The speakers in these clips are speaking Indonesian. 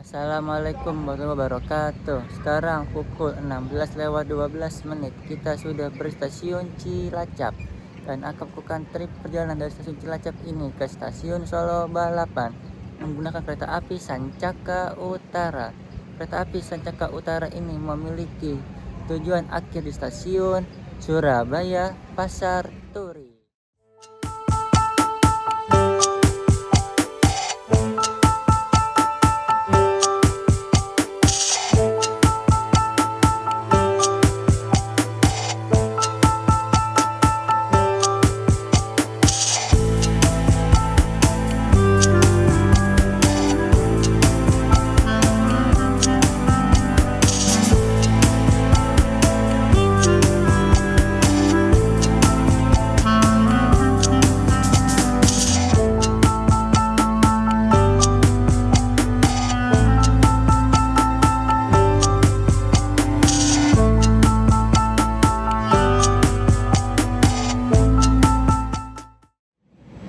Assalamualaikum warahmatullahi wabarakatuh. Sekarang pukul 16:12 Kita sudah berstasiun Cilacap dan akan melakukan trip perjalanan dari stasiun Cilacap ini ke stasiun Solo Balapan menggunakan kereta api Sancaka Utara. Kereta api Sancaka Utara ini memiliki tujuan akhir di stasiun Surabaya Pasar Turi.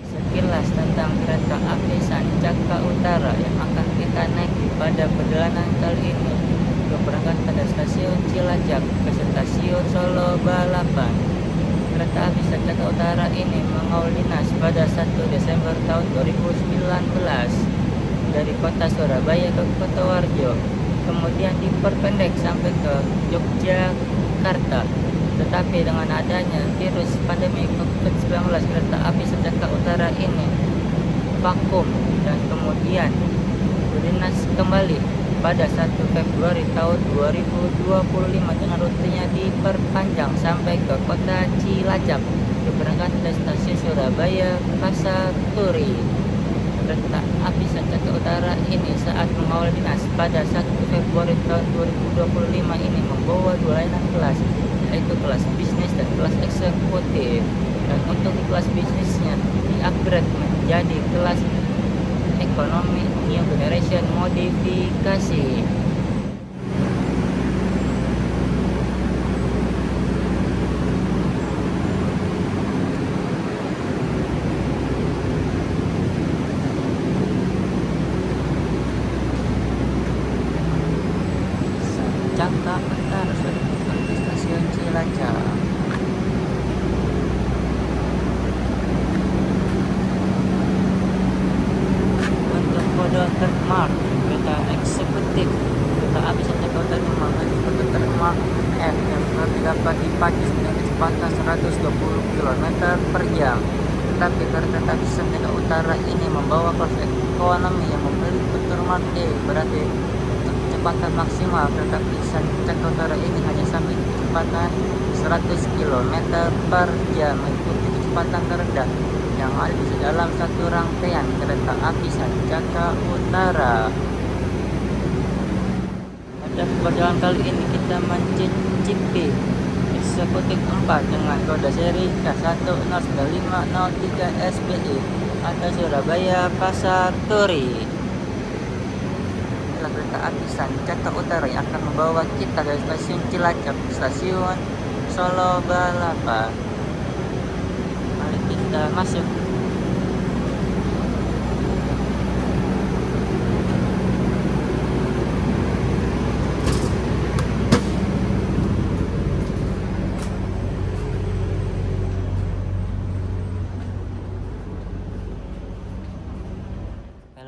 Sekilas tentang kereta api Sancaka Utara yang akan kita naiki pada perjalanan kali ini. Keberangkatan dari stasiun Cilacap ke stasiun Solo Balapan. Kereta api Sancaka Utara ini mengawal dinas pada 1 Desember tahun 2019 dari kota Surabaya ke Kota Warjo, kemudian diperpendek sampai ke Yogyakarta. Tetapi dengan adanya virus pandemi COVID-19, kereta api Sancaka Utara ini vakum dan kemudian berdinas kembali pada 1 Februari tahun 2025 dengan rutenya diperpanjang sampai ke kota Cilacap. Keberangkatan dari stasiun Surabaya Pasar Turi. Kereta api Sancaka Utara ini saat mengawal dinas pada 1 Februari tahun 2025 ini membawa dua layanan kelas, yaitu kelas bisnis dan kelas eksekutif. Dan untuk di kelas bisnisnya di-upgrade menjadi kelas ekonomi New Generation modifikasi. Sancaka Utara sudah di stasiun Cilacap. Untuk kode trademark kereta eksekutif, kereta api Sancaka Utara menggunakan kode trademark F yang dapat dipacu dengan kecepatan 120 km per jam. Tetapi kereta api Sancaka Utara ini membawa kelas ekonomi yang memiliki kode trademark E, berarti kecepatan maksimal kereta api Sancaka Utara ini hanya sampai kecepatan 100 km per jam, mengikuti kecepatan terendah yang ada di dalam satu rangkaian kereta api Sancaka Utara. Pada perjalanan kali ini kita mencicipi eksekutif 4 dengan kode seri K1095003 SPI atau Surabaya Pasar Turi. Kereta api Sancaka Utara yang akan membawa kita dari stasiun Cilacap ke stasiun Solo Balapan. Mari kita masuk.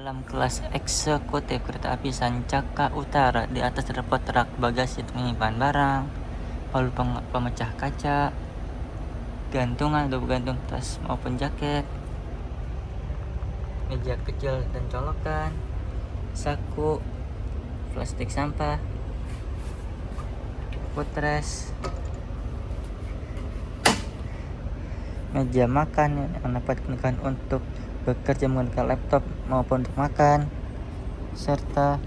Dalam kelas eksekutif kereta api Sancaka Utara, di atas terdapat rak bagasi untuk menyimpan barang, palu pemecah kaca, gantungan untuk gantung tas maupun jaket, meja kecil dan colokan, saku, plastik sampah, footrest, meja makan yang dapat digunakan untuk bekerja menggunakan laptop maupun untuk makan, serta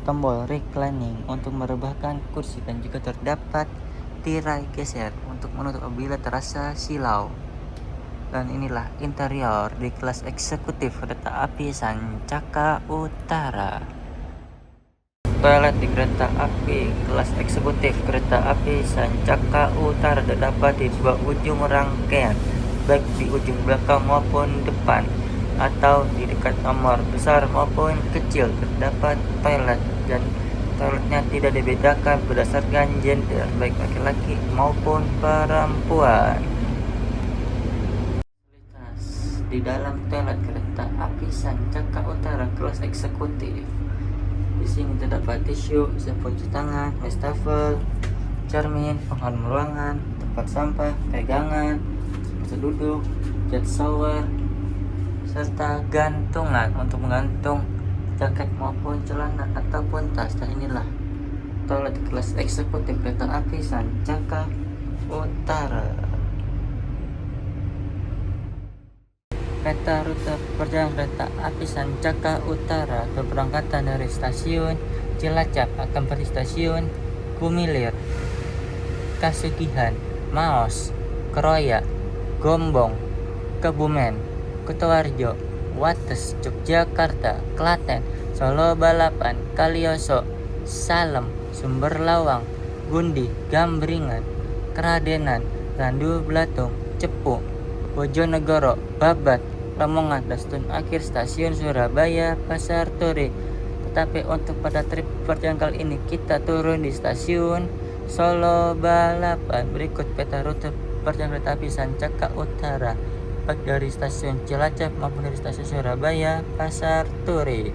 tombol reclining untuk merebahkan kursi, dan juga terdapat tirai geser untuk menutup apabila terasa silau. Dan inilah interior di kelas eksekutif kereta api Sancaka Utara. Toilet di kereta api kelas eksekutif kereta api Sancaka Utara terdapat di dua ujung rangkaian, baik di ujung belakang maupun depan. atau di dekat nomor besar maupun kecil terdapat toilet, dan toiletnya tidak dibedakan berdasarkan gender, baik laki-laki maupun perempuan. Di dalam toilet kereta api Sancaka Utara kelas eksekutif. Di sini terdapat tisu, sabun cuci tangan, wastafel, cermin, pengharum ruangan, tempat sampah, pegangan, tempat duduk, jet shower, serta gantungan untuk menggantung jaket maupun celana ataupun tas. Dan inilah toilet kelas eksekutif kereta api Sancaka Utara. Peta rute perjalanan kereta api Sancaka Utara berberangkatan dari stasiun Cilacap akan pergi stasiun Gumilir, Kasugihan, Maos, Kroya, Gombong, Kebumen, Kutoarjo, Wates, Yogyakarta, Klaten, Solo Balapan, Kalioso, Salem, Sumber Lawang, Gundi, Gambringan, Keradenan, Randu Blatung, Cepu, Bojonegoro, Babat, Lamongan, dan akhir stasiun Surabaya Pasar Turi. Tetapi untuk pada trip perjalanan kali ini kita turun di stasiun Solo Balapan. Berikut peta rute perjalanan kereta api Sancaka Utara baik dari stasiun Cilacap maupun dari stasiun Surabaya Pasar Turi.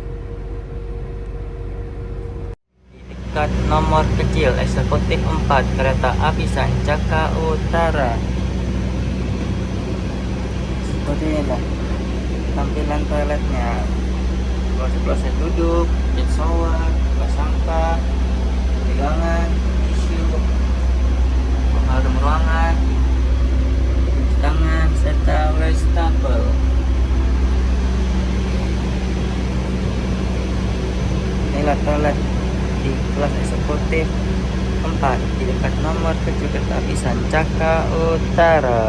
Di dekat nomor kecil eksekutif 4 kereta api Sancaka Utara. Seperti inilah tampilan toiletnya. Kloset duduk, jet shower, tempat sampah, pegangan, tisu, pengharum ruangan, cuci tangan, serta wastafel. Inilah toilet di kelas eksekutif 4 di dekat nomor kecil kereta api Sancaka Utara.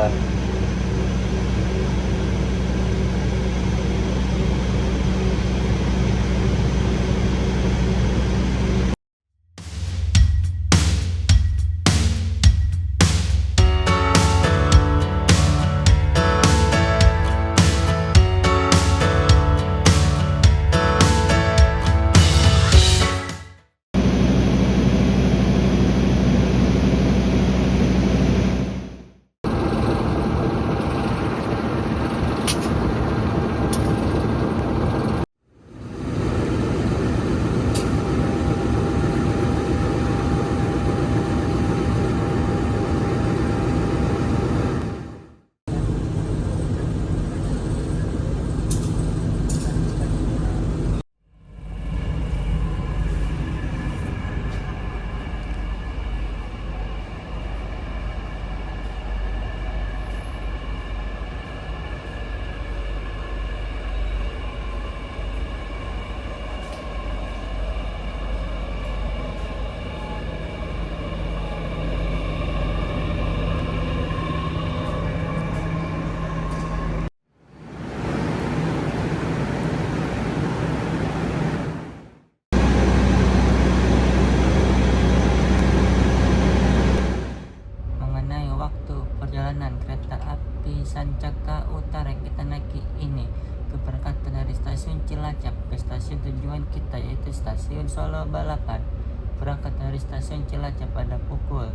Kereta api Sancaka Utara yang kita naiki ini keberangkatan dari stasiun Cilacap ke stasiun tujuan kita yaitu stasiun Solo Balapan. Berangkat dari stasiun Cilacap pada pukul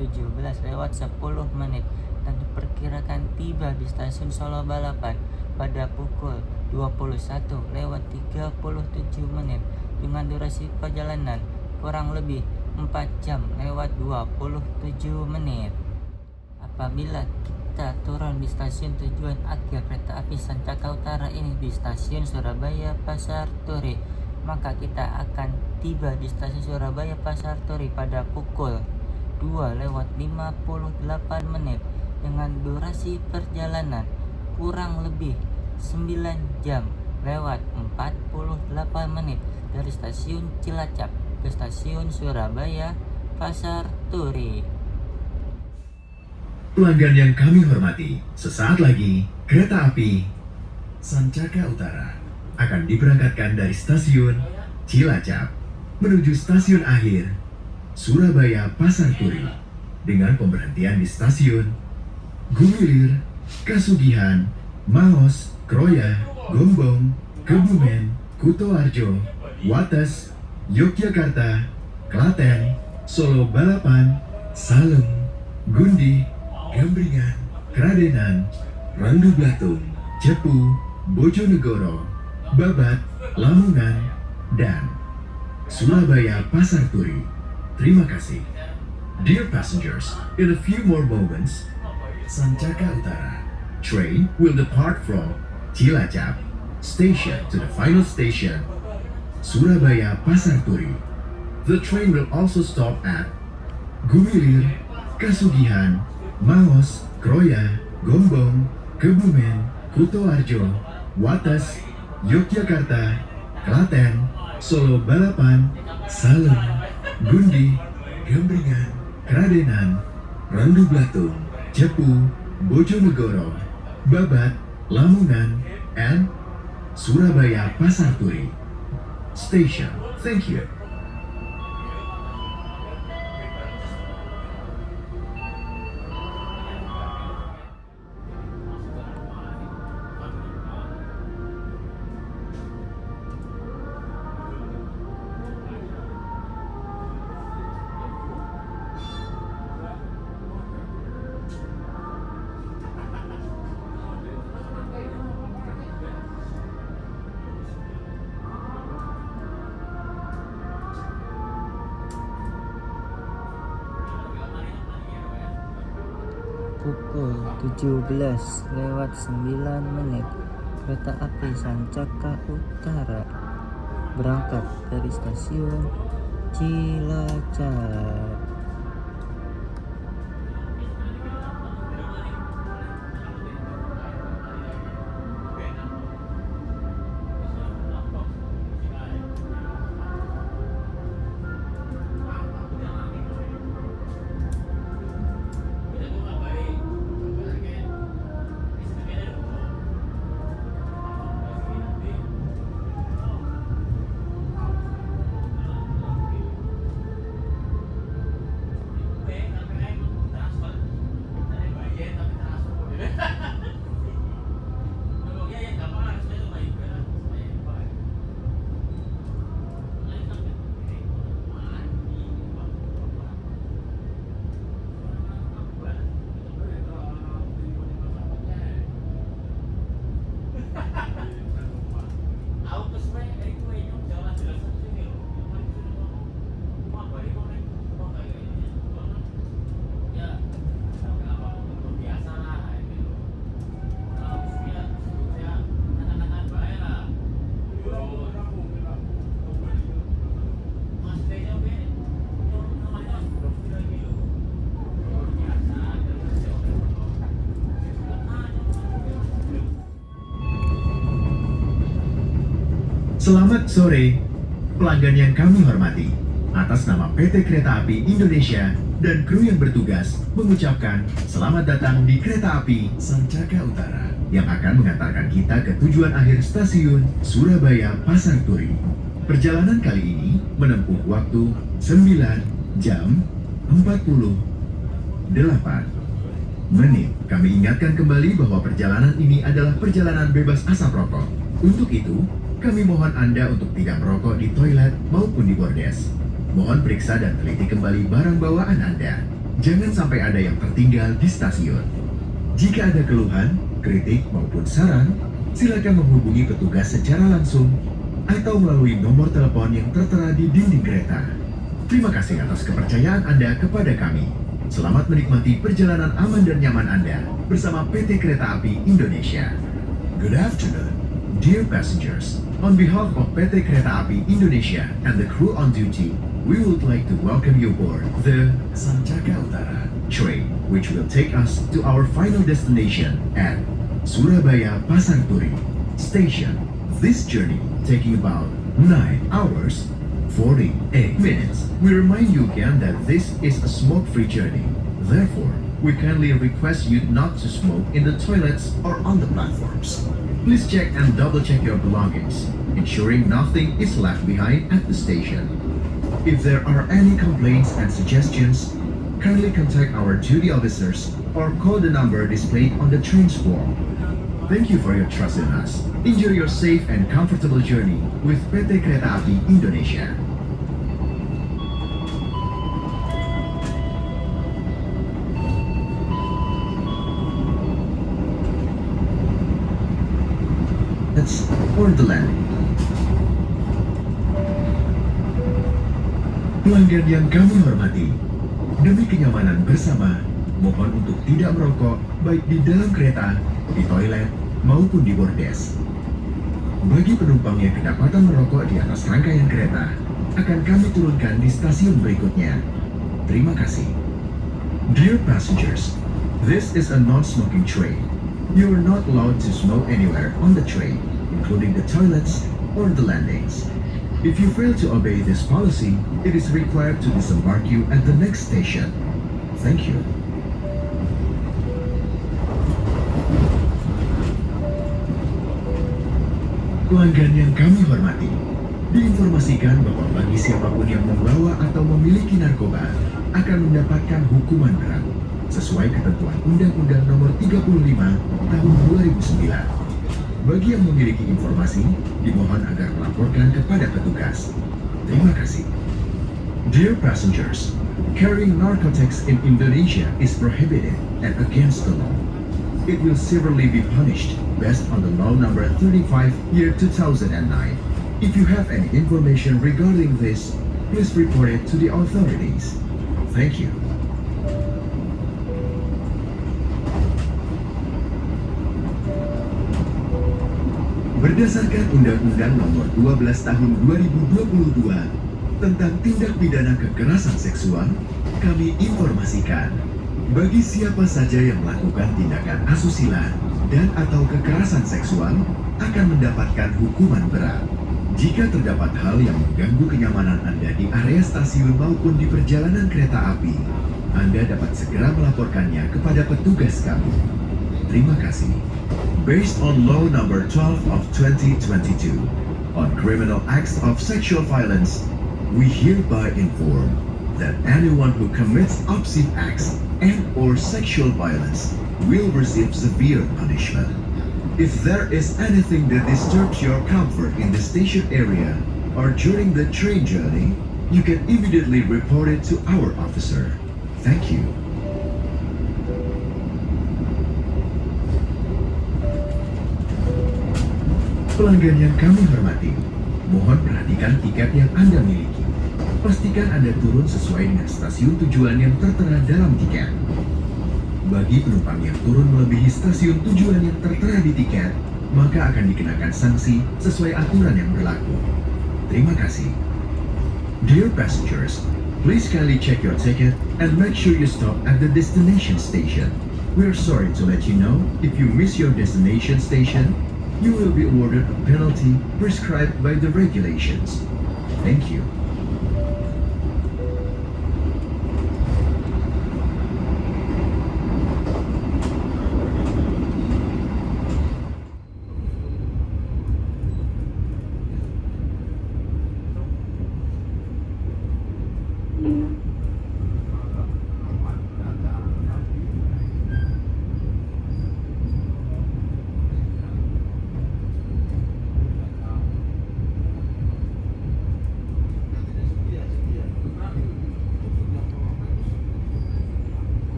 17:10 dan diperkirakan tiba di stasiun Solo Balapan pada pukul 21:37 dengan durasi perjalanan kurang lebih 4 jam lewat 27 menit. Apabila kita turun di stasiun tujuan akhir kereta api Sancaka Utara ini di stasiun Surabaya Pasar Turi, maka kita akan tiba di stasiun Surabaya Pasar Turi pada pukul 2:58 dengan durasi perjalanan kurang lebih 9 jam lewat 48 menit dari stasiun Cilacap ke stasiun Surabaya Pasar Turi. Pelanggan yang kami hormati, sesaat lagi kereta api Sancaka Utara akan diberangkatkan dari stasiun Cilacap menuju stasiun akhir Surabaya Pasar Turi dengan pemberhentian di stasiun Gumilir, Kasugihan, Maos, Kroya, Gombong, Kebumen, Kutoarjo, Wates, Yogyakarta, Klaten, Solo Balapan, Salem, Gundi, Gambringan, Kradenan, Randu Blatung, Cepu, Bojonegoro, Babat, Lamongan, dan Surabaya Pasar Turi. Terima kasih. Dear passengers, in a few more moments, Sancaka Utara train will depart from Cilacap station to the final station, Surabaya Pasar Turi. The train will also stop at Gumilir, Kasugihan, Maos, Kroya, Gombong, Kebumen, Kutoarjo, Wates, Yogyakarta, Klaten, Solo Balapan, Salem, Gundi, Gambringan, Kradenan, Randu Blatung, Cepu, Bojonegoro, Babat, Lamongan, and Surabaya Pasar Turi Station. Thank you. Pukul 17:09 kereta api Sancaka Utara berangkat dari stasiun Cilacap. Selamat sore, pelanggan yang kami hormati. Atas nama PT Kereta Api Indonesia dan kru yang bertugas mengucapkan selamat datang di Kereta Api Sancaka Utara yang akan mengantarkan kita ke tujuan akhir stasiun Surabaya Pasar Turi. Perjalanan kali ini menempuh waktu 9 jam 48 menit. Kami ingatkan kembali bahwa perjalanan ini adalah perjalanan bebas asap rokok. Untuk itu, kami mohon Anda untuk tidak merokok di toilet maupun di bordes. Mohon periksa dan teliti kembali barang bawaan Anda. Jangan sampai ada yang tertinggal di stasiun. Jika ada keluhan, kritik maupun saran, silakan menghubungi petugas secara langsung atau melalui nomor telepon yang tertera di dinding kereta. Terima kasih atas kepercayaan Anda kepada kami. Selamat menikmati perjalanan aman dan nyaman Anda bersama PT Kereta Api Indonesia. Good afternoon, dear passengers. On behalf of PT Kereta Api Indonesia and the crew on duty, we would like to welcome you aboard the Sancaka Utara train, which will take us to our final destination at Surabaya Pasar Turi Station. This journey taking about 9 hours 48 minutes. We remind you again that this is a smoke-free journey. Therefore, we kindly request you not to smoke in the toilets or on the platforms. Please check and double-check your belongings, ensuring nothing is left behind at the station. If there are any complaints and suggestions, kindly contact our duty officers or call the number displayed on the train's wall. Thank you for your trust in us. Enjoy your safe and comfortable journey with PT Kereta Api Indonesia. That's for the landing. Pelanggan yang kami hormati, demi kenyamanan bersama, mohon untuk tidak merokok baik di dalam kereta, di toilet, maupun di bordes. Bagi penumpang yang kedapatan merokok di atas rangkaian kereta, akan kami turunkan di stasiun berikutnya. Terima kasih. Dear passengers, this is a non-smoking train. You are not allowed to smoke anywhere on the train, including the toilets or the landings. If you fail to obey this policy, it is required to disembark you at the next station. Thank you. Pelanggan yang kami hormati, diinformasikan bahwa bagi siapapun yang membawa atau memiliki narkoba akan mendapatkan hukuman berat sesuai ketentuan Undang-Undang Nomor 35 Tahun 2009. Bagi yang memiliki informasi, dimohon agar melaporkan kepada petugas. Terima kasih. Dear passengers, carrying narcotics in Indonesia is prohibited and against the law. It will severely be punished based on the Law Number 35, Year 2009. If you have any information regarding this, please report it to the authorities. Thank you. Berdasarkan Undang-Undang Nomor 12 Tahun 2022 tentang tindak pidana kekerasan seksual, kami informasikan bagi siapa saja yang melakukan tindakan asusila dan atau kekerasan seksual akan mendapatkan hukuman berat. Jika terdapat hal yang mengganggu kenyamanan Anda di area stasiun maupun di perjalanan kereta api, Anda dapat segera melaporkannya kepada petugas kami. Terima kasih. Based on Law Number 12 of 2022 on criminal acts of sexual violence, we hereby inform that anyone who commits obscene acts and/or sexual violence will receive severe punishment. If there is anything that disturbs your comfort in the station area or during the train journey, you can immediately report it to our officer. Thank you. Pelanggan yang kami hormati, mohon perhatikan tiket yang Anda miliki. Pastikan Anda turun sesuai dengan stasiun tujuan yang tertera dalam tiket. Bagi penumpang yang turun melebihi stasiun tujuan yang tertera di tiket, maka akan dikenakan sanksi sesuai aturan yang berlaku. Terima kasih. Dear passengers, please kindly check your ticket and make sure you stop at the destination station. We are sorry to let you know if you miss your destination station, you will be awarded a penalty prescribed by the regulations. Thank you.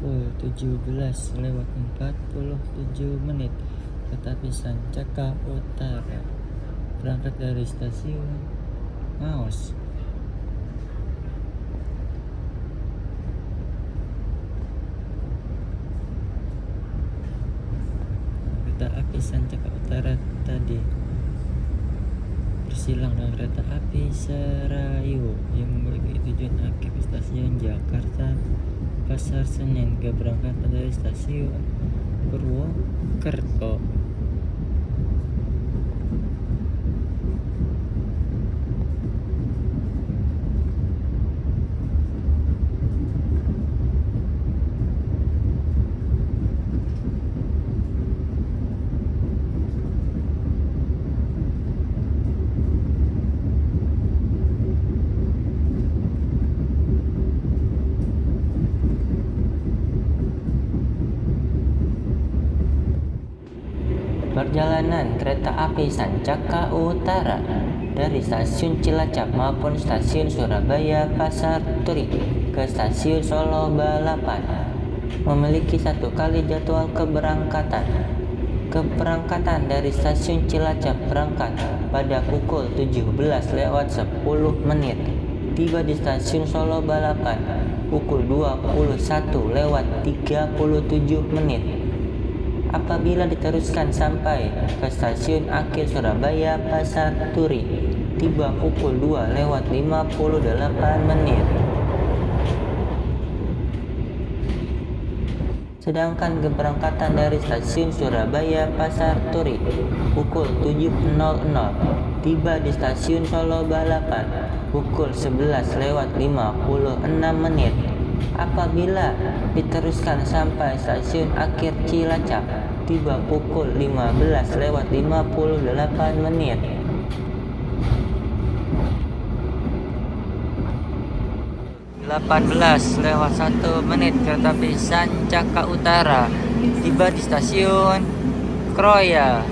pukul 17:47 kereta api Sancaka Utara berangkat dari stasiun Maos. Kereta api Sancaka Utara tadi bersilang dengan kereta api Serayu yang memiliki tujuan akhir ke stasiun Jakarta Pasar Senen keberangkatan dari stasiun Purwokerto. Perjalanan kereta api Sancaka Utara dari stasiun Cilacap maupun stasiun Surabaya Pasar Turi ke stasiun Solo Balapan memiliki satu kali jadwal keberangkatan. Keberangkatan dari stasiun Cilacap berangkat pada pukul 17:10, tiba di stasiun Solo Balapan pukul 21:37. Apabila diteruskan sampai ke stasiun akhir Surabaya Pasar Turi, tiba pukul 2:58. Sedangkan keberangkatan dari stasiun Surabaya Pasar Turi pukul 7.00, tiba di stasiun Solo Balapan pukul 11:56. Apabila diteruskan sampai stasiun akhir Cilacap, tiba pukul 15:58. 18:01 kereta api Sancaka Utara tiba di stasiun Kroya.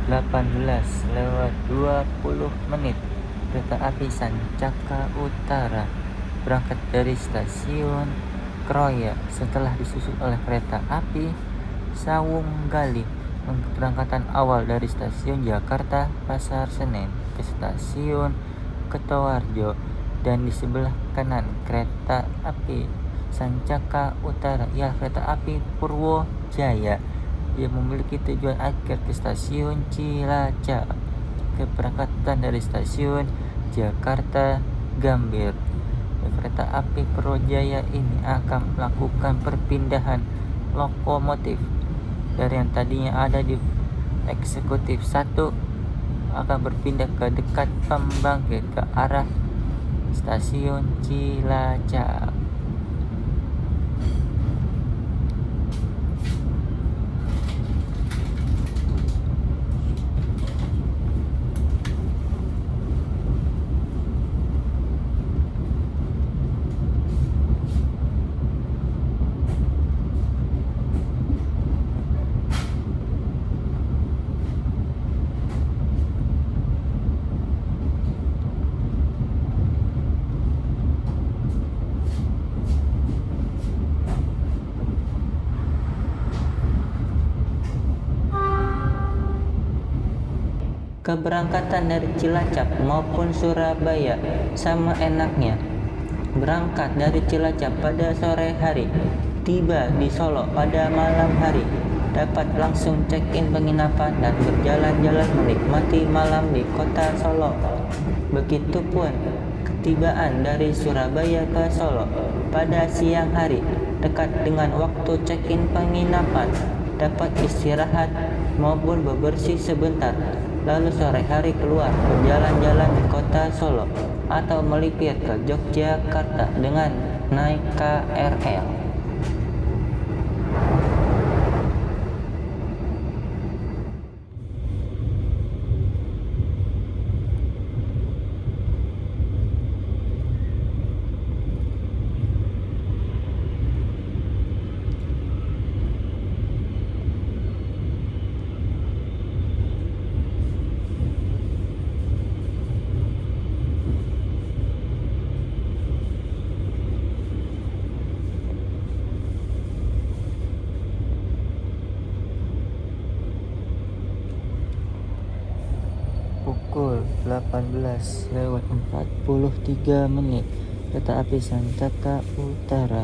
18:20 kereta api Sancaka Utara berangkat dari stasiun Kroya setelah disusul oleh kereta api Sawung Gali. Keberangkatan awal dari stasiun Jakarta Pasar Senen ke stasiun Kertowarjo, dan di sebelah kanan kereta api Sancaka Utara ialah kereta api Purwojaya yang memiliki tujuan akhir ke stasiun Cilacap. Keberangkatan dari stasiun Jakarta Gambir. Kereta api Purwojaya ini akan melakukan perpindahan lokomotif dari yang tadinya ada di eksekutif 1 akan berpindah ke dekat pembangkit ke arah stasiun Cilacap. Keberangkatan dari Cilacap maupun Surabaya sama enaknya. Berangkat dari Cilacap pada sore hari, tiba di Solo pada malam hari, dapat langsung check-in penginapan dan berjalan-jalan menikmati malam di kota Solo. Begitupun ketibaan dari Surabaya ke Solo pada siang hari, dekat dengan waktu check-in penginapan, dapat istirahat maupun bebersih sebentar, lalu sore hari keluar berjalan-jalan di kota Solo atau melipir ke Yogyakarta dengan naik KRL. Pukul 18:43 kereta api Sancaka Utara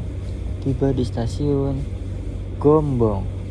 tiba di stasiun Gombong.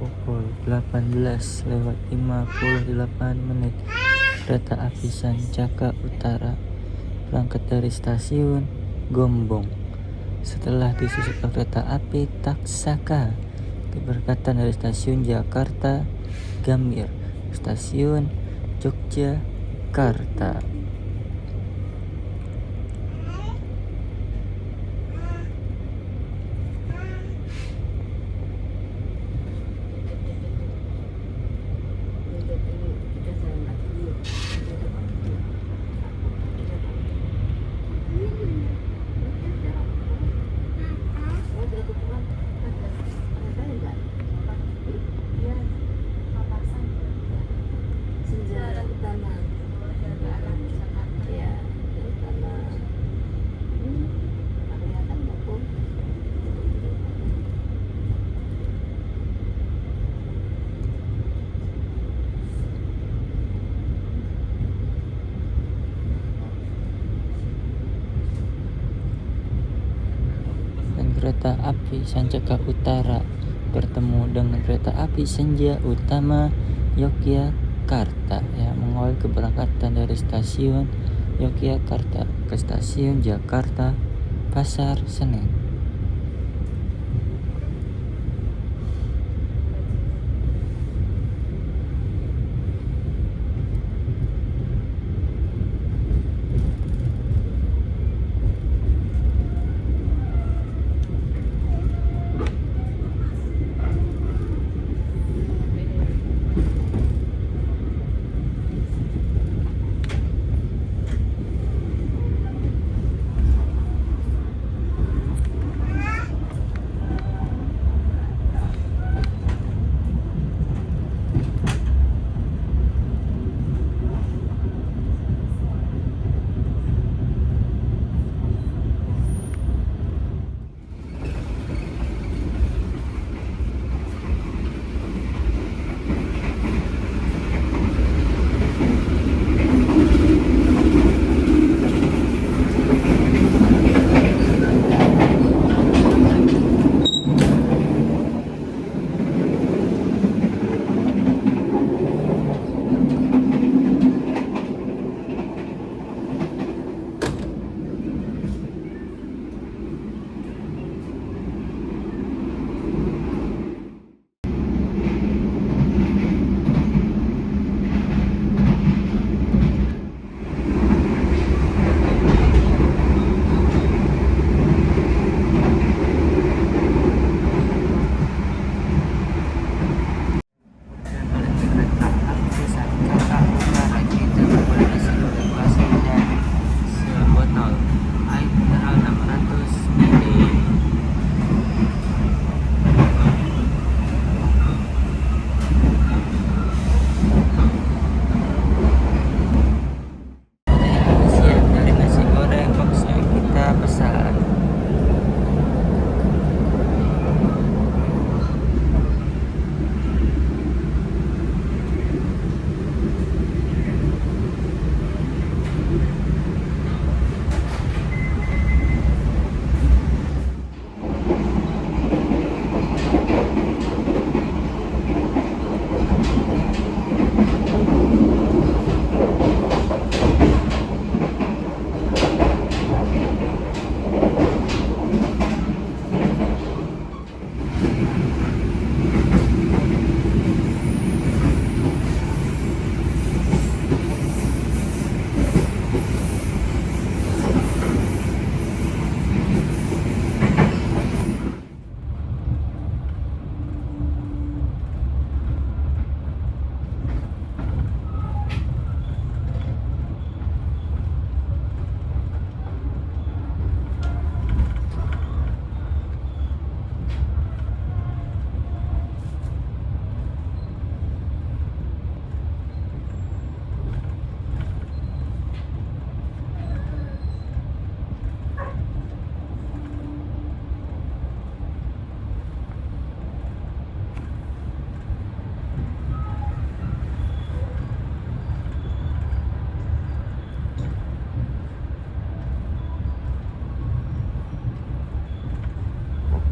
Pukul 18:58 kereta api Sancaka Utara berangkat dari stasiun Gombong setelah disusul kereta api Taksaka. Keberangkatan dari stasiun Jakarta Gambir Stasiun Yogyakarta. Kereta api Sancaka Utara bertemu dengan kereta api Senja Utama Yogyakarta yang mengawal keberangkatan dari stasiun Yogyakarta ke stasiun Jakarta Pasar Senen.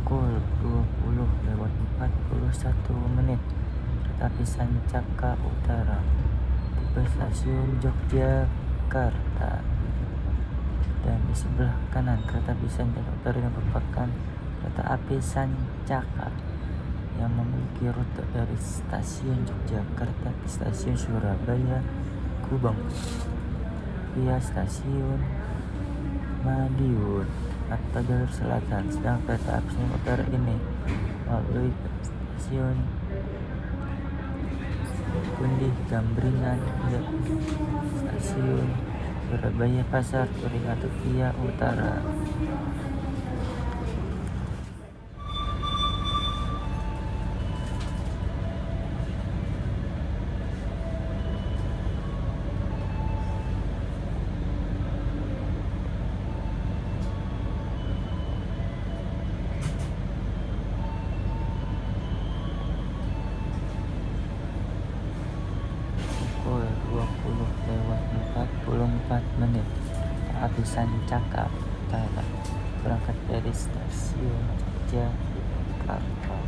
Pukul 20:41 kereta api Sancaka Utara tiba stasiun Yogyakarta, dan di sebelah kanan kereta api Sancaka Utara yang merupakan kereta api Sancaka yang memiliki rute dari stasiun Yogyakarta ke stasiun Surabaya Gubeng via stasiun Madiun atau jalur selatan. Sedang kereta api Utara ini melalui stasiun Gundih Gambringan hingga stasiun Surabaya Pasar Turi atau via utara. Pukul 20:44 api Sancaka Utara berangkat dari stasiun Jakarta.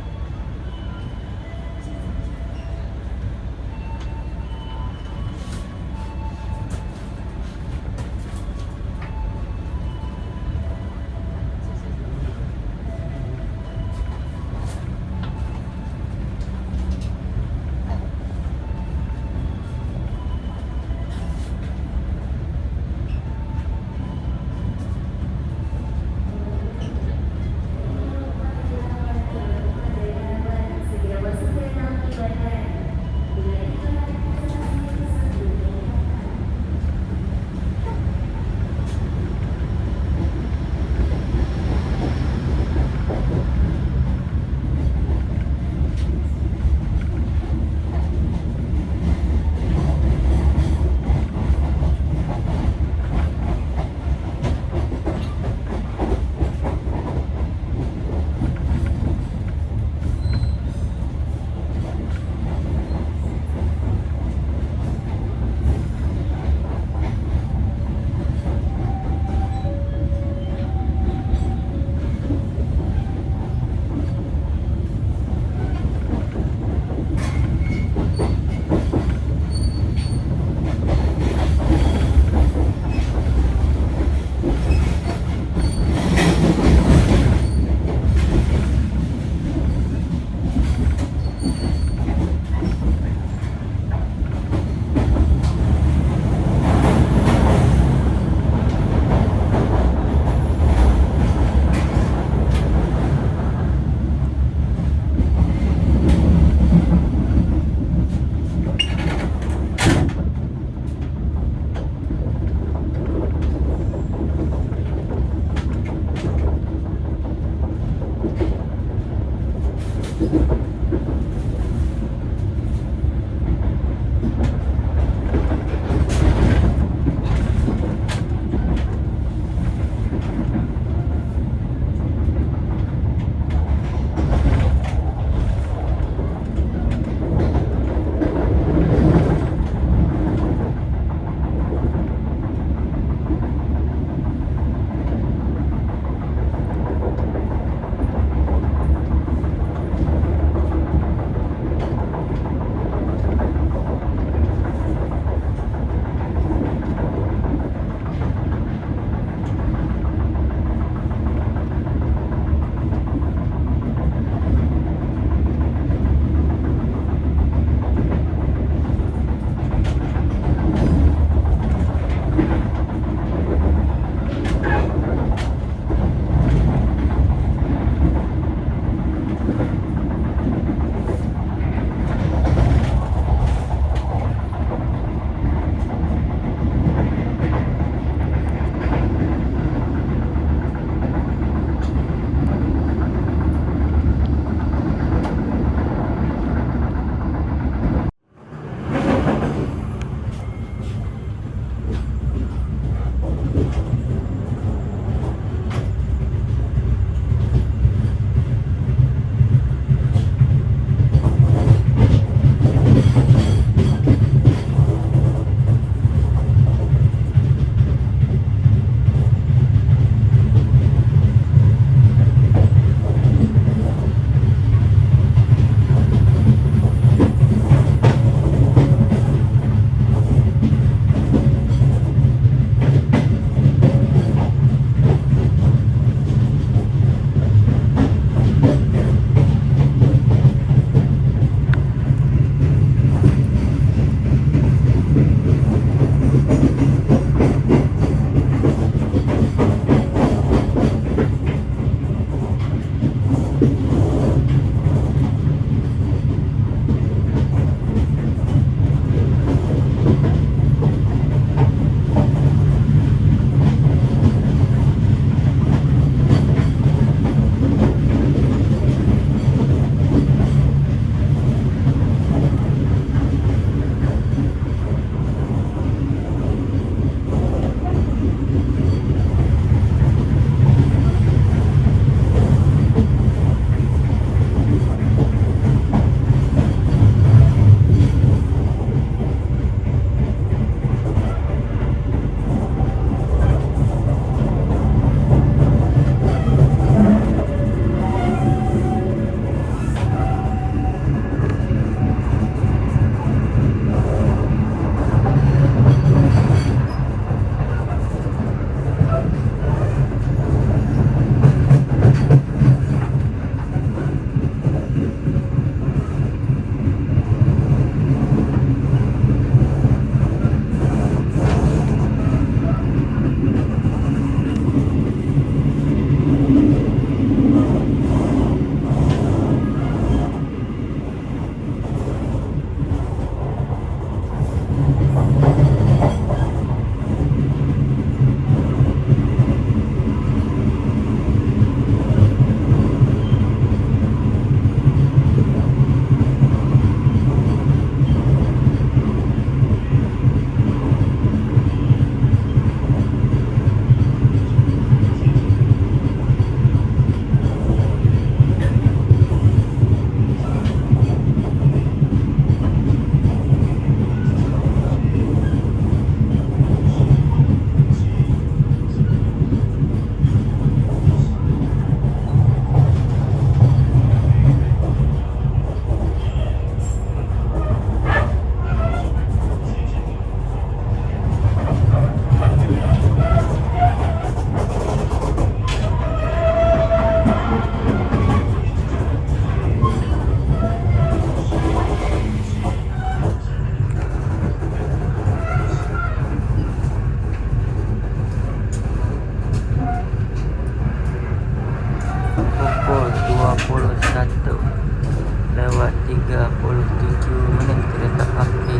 37 menit kereta api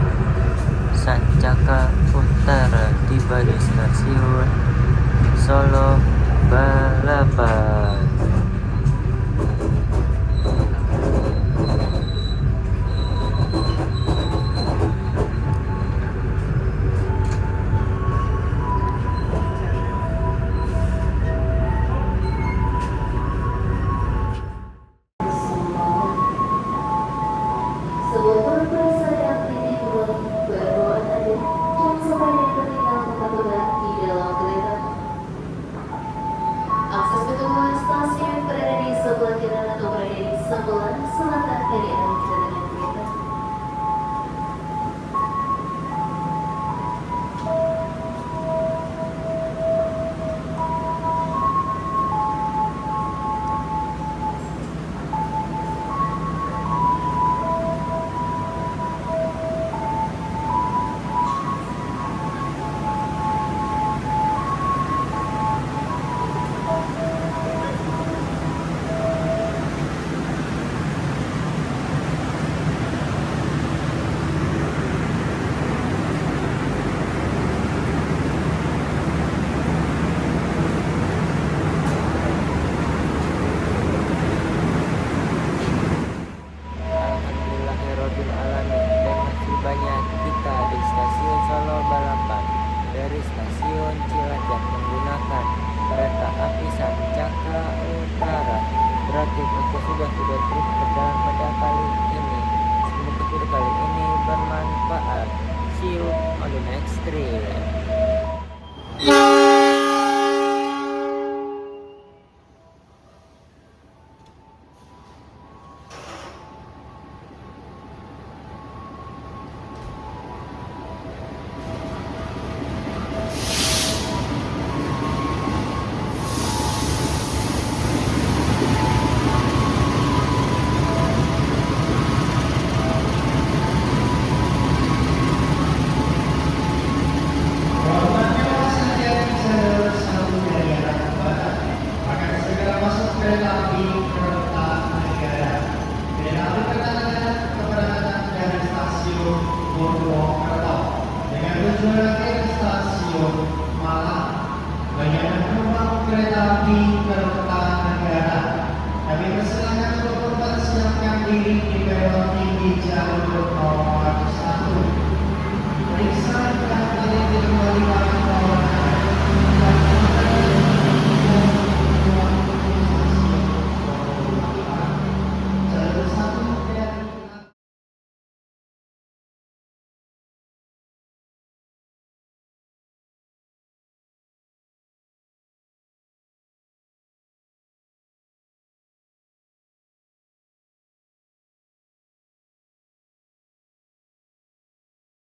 Sancaka Utara tiba di stasiun Solo Balapan. Sebuah perpresaan yang tinggi turun berbawaan aja dan sampai yang tertinggal ketakutan di dalam kereta. Akses ketemuan stasiun berada di sebelah kanan atau berada di sebelah selatan dari arah kedatangan kereta. Alhamdulillahirrabbilalamin, dan masih banyak kita di stasiun Solo Balapan dari stasiun Cilacap menggunakan kereta api Sancaka Utara. Berarti aku sudah terus berjalan pada kali ini. Semoga video kali ini bermanfaat. See you on the next trip. Kereta api Kertanegara. Kami persilakan untuk mempersiapkan diri di peron tinggi jalur